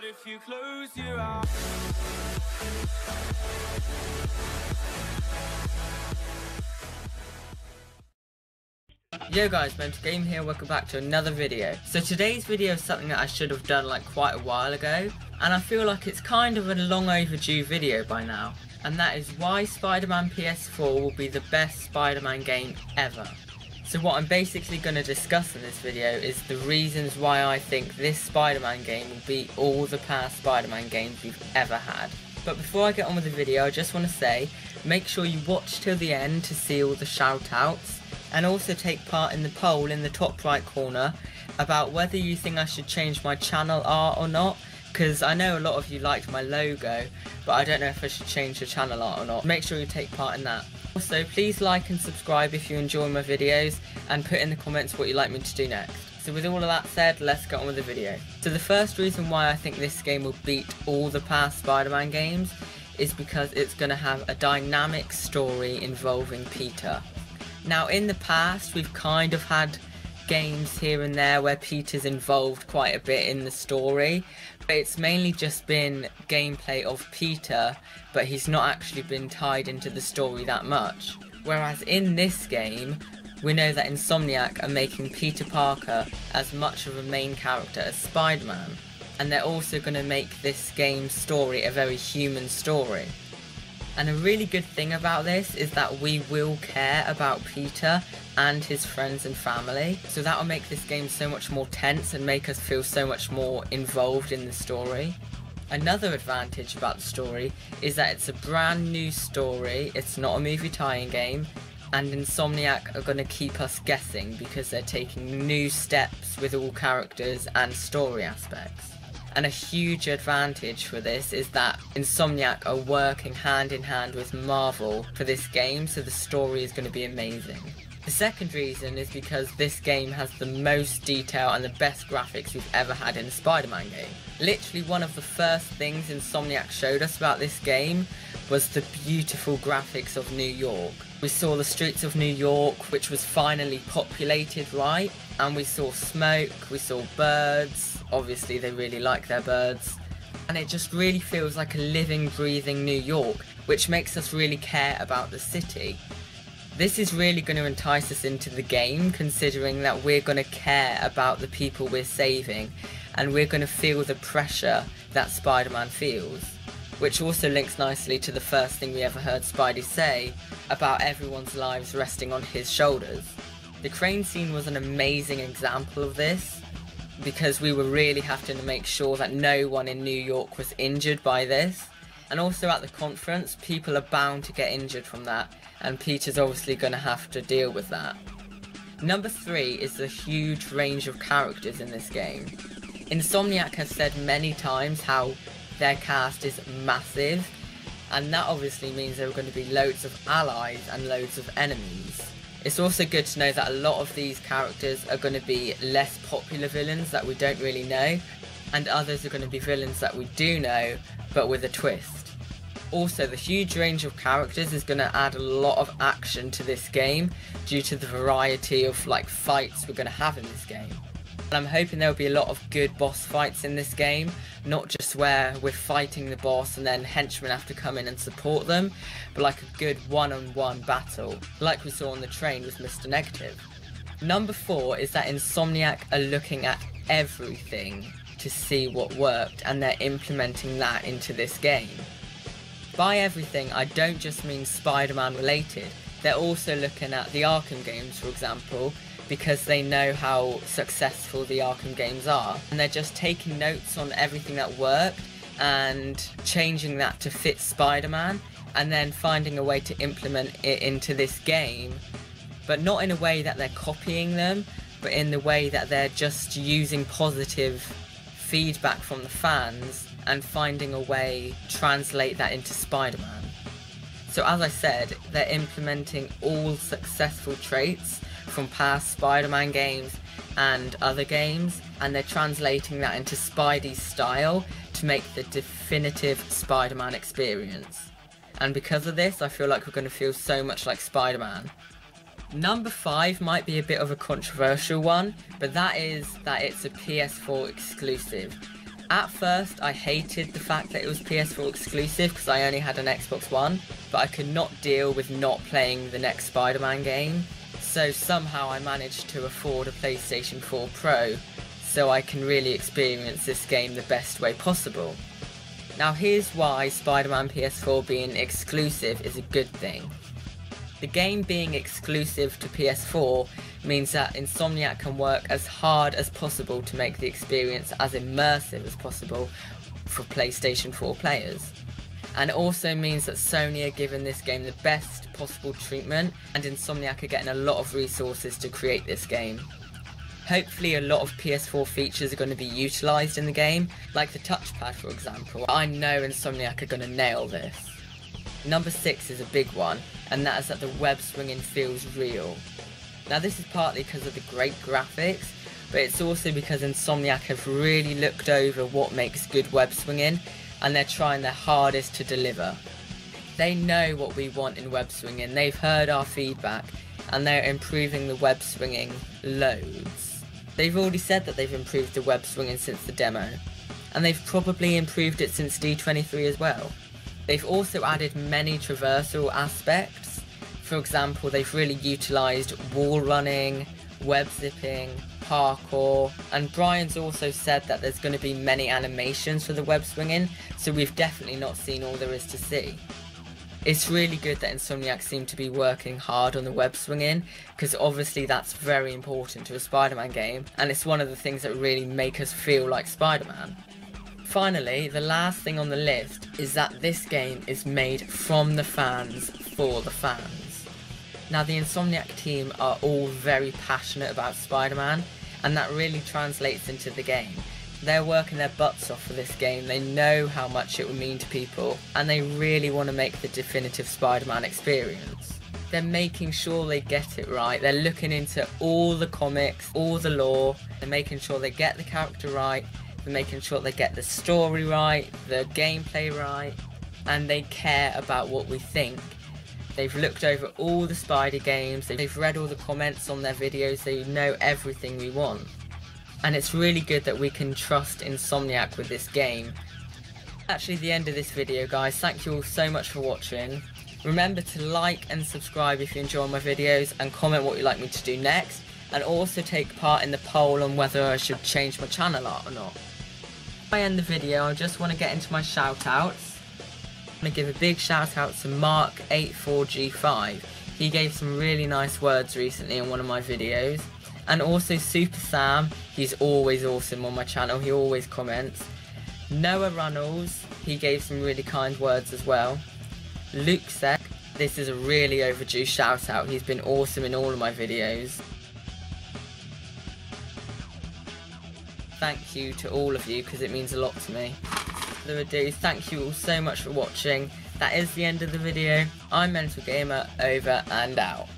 out if you close your eyes. Yo guys, Mental Game here, welcome back to another video. So today's video is something that I should have done like quite a while ago, and I feel like it's kind of a long overdue video by now. And that is why Spider-Man PS4 will be the best Spider-Man game ever. So what I'm basically going to discuss in this video is the reasons why I think this Spider-Man game will beat all the past Spider-Man games we've ever had. But before I get on with the video, I just want to say, make sure you watch till the end to see all the shoutouts, and also take part in the poll in the top right corner about whether you think I should change my channel art or not, because I know a lot of you liked my logo, but I don't know if I should change the channel art or not. Make sure you take part in that. Also, please like and subscribe if you enjoy my videos, and put in the comments what you'd like me to do next. So with all of that said, let's get on with the video. So the first reason why I think this game will beat all the past Spider-Man games is because it's going to have a dynamic story involving Peter. Now in the past we've kind of had games here and there where Peter's involved quite a bit in the story, but it's mainly just been gameplay of Peter, but he's not actually been tied into the story that much. Whereas in this game, we know that Insomniac are making Peter Parker as much of a main character as Spider-Man, and they're also going to make this game's story a very human story. And a really good thing about this is that we will care about Peter and his friends and family, so that will make this game so much more tense and make us feel so much more involved in the story. Another advantage about the story is that it's a brand new story, it's not a movie tie-in game, and Insomniac are going to keep us guessing because they're taking new steps with all characters and story aspects. And a huge advantage for this is that Insomniac are working hand in hand with Marvel for this game, so the story is going to be amazing. The second reason is because this game has the most detail and the best graphics we've ever had in a Spider-Man game. Literally one of the first things Insomniac showed us about this game was the beautiful graphics of New York. We saw the streets of New York, which was finally populated, right? And we saw smoke, we saw birds, obviously they really like their birds. And it just really feels like a living, breathing New York, which makes us really care about the city. This is really going to entice us into the game, considering that we're going to care about the people we're saving, and we're going to feel the pressure that Spider-Man feels. Which also links nicely to the first thing we ever heard Spidey say about everyone's lives resting on his shoulders. The crane scene was an amazing example of this, because we were really having to make sure that no one in New York was injured by this. And also at the conference, people are bound to get injured from that, and Peter's obviously going to have to deal with that. Number 3 is the huge range of characters in this game. Insomniac has said many times how their cast is massive, and that obviously means there are going to be loads of allies and loads of enemies. It's also good to know that a lot of these characters are going to be less popular villains that we don't really know, and others are going to be villains that we do know, but with a twist. Also, the huge range of characters is going to add a lot of action to this game due to the variety of fights we're going to have in this game. And I'm hoping there'll be a lot of good boss fights in this game, not just where we're fighting the boss and then henchmen have to come in and support them, but like a good one-on-one battle, like we saw on the train with Mr. Negative. Number 4 is that Insomniac are looking at everything to see what worked, and they're implementing that into this game. By everything, I don't just mean Spider-Man related, they're also looking at the Arkham games, for example, because they know how successful the Arkham games are, and they're just taking notes on everything that worked and changing that to fit Spider-Man, and then finding a way to implement it into this game, but not in a way that they're copying them, but in the way that they're just using positive feedback from the fans and finding a way to translate that into Spider-Man. So as I said, they're implementing all successful traits from past Spider-Man games and other games, and they're translating that into Spidey's style to make the definitive Spider-Man experience. And because of this, I feel like we're going to feel so much like Spider-Man. Number 5 might be a bit of a controversial one, but that is that it's a PS4 exclusive. At first I hated the fact that it was PS4 exclusive because I only had an Xbox One, but I could not deal with not playing the next Spider-Man game, so somehow I managed to afford a PlayStation 4 Pro so I can really experience this game the best way possible. Now here's why Spider-Man PS4 being exclusive is a good thing. The game being exclusive to PS4 means that Insomniac can work as hard as possible to make the experience as immersive as possible for PlayStation 4 players. And it also means that Sony are giving this game the best possible treatment, and Insomniac are getting a lot of resources to create this game. Hopefully a lot of PS4 features are going to be utilised in the game, like the touchpad for example. I know Insomniac are going to nail this. Number 6 is a big one, and that is that the web swinging feels real. Now this is partly because of the great graphics, but it's also because Insomniac have really looked over what makes good web swinging, and they're trying their hardest to deliver. They know what we want in web swinging, they've heard our feedback, and they're improving the web swinging loads. They've already said that they've improved the web swinging since the demo, and they've probably improved it since D23 as well. They've also added many traversal aspects. For example, they've really utilised wall running, web zipping, parkour, and Brian's also said that there's going to be many animations for the web swinging, so we've definitely not seen all there is to see. It's really good that Insomniac seem to be working hard on the web swinging, because obviously that's very important to a Spider-Man game, and it's one of the things that really make us feel like Spider-Man. Finally, the last thing on the list is that this game is made from the fans for the fans. Now the Insomniac team are all very passionate about Spider-Man, and that really translates into the game. They're working their butts off for this game, they know how much it will mean to people, and they really want to make the definitive Spider-Man experience. They're making sure they get it right, they're looking into all the comics, all the lore, they're making sure they get the character right, they're making sure they get the story right, the gameplay right, and they care about what we think. They've looked over all the Spider games, they've read all the comments on their videos, they know everything we want. And it's really good that we can trust Insomniac with this game. Actually the end of this video guys, thank you all so much for watching. Remember to like and subscribe if you enjoy my videos, and comment what you'd like me to do next, and also take part in the poll on whether I should change my channel art or not. Before I end the video, I just want to get into my shoutouts. I'm going to give a big shout out to Mark84G5. He gave some really nice words recently in one of my videos. And also Super Sam, he's always awesome on my channel, he always comments. Noah Runnels, he gave some really kind words as well. Luke Sek, this is a really overdue shout out, he's been awesome in all of my videos. Thank you to all of you because it means a lot to me. Without further ado, thank you all so much for watching. That is the end of the video. I'm Mental Gamer, over and out.